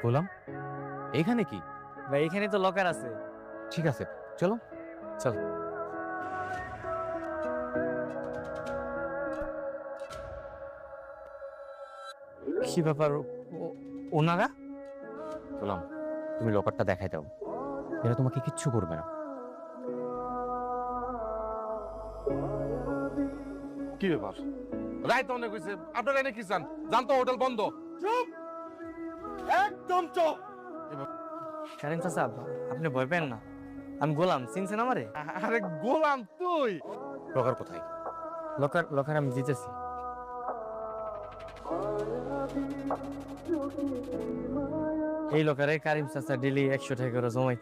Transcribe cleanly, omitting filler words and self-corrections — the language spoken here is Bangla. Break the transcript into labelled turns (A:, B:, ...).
A: গোলাম, এখানে কি?
B: ভাই এখানে তো লকার আছে।
A: ঠিক আছে, চলো।
B: চল। কি ব্যাপার ওনারা?
A: গোলাম, তুমি লকারটা দেখাই দাও, এরা তোমাকে কিচ্ছু করবে না।
C: কি ব্যাপার? রাইত অনেক হয়েছে, আপনারা এনে কি চান? জান তো হোটেল বন্ধ। চুপ, একদম চুপ।
B: কারিম চাচা, আপনি ভয় পেন না, আমি গোলাম, চিনছেন আমারে?
C: আরে গোলাম তুই?
A: লকার কোথায়?
B: লকার লকার আমি দিতেছি। এই লকারে কারিম চাচা ডেলি 100 টাকা করে জমাই।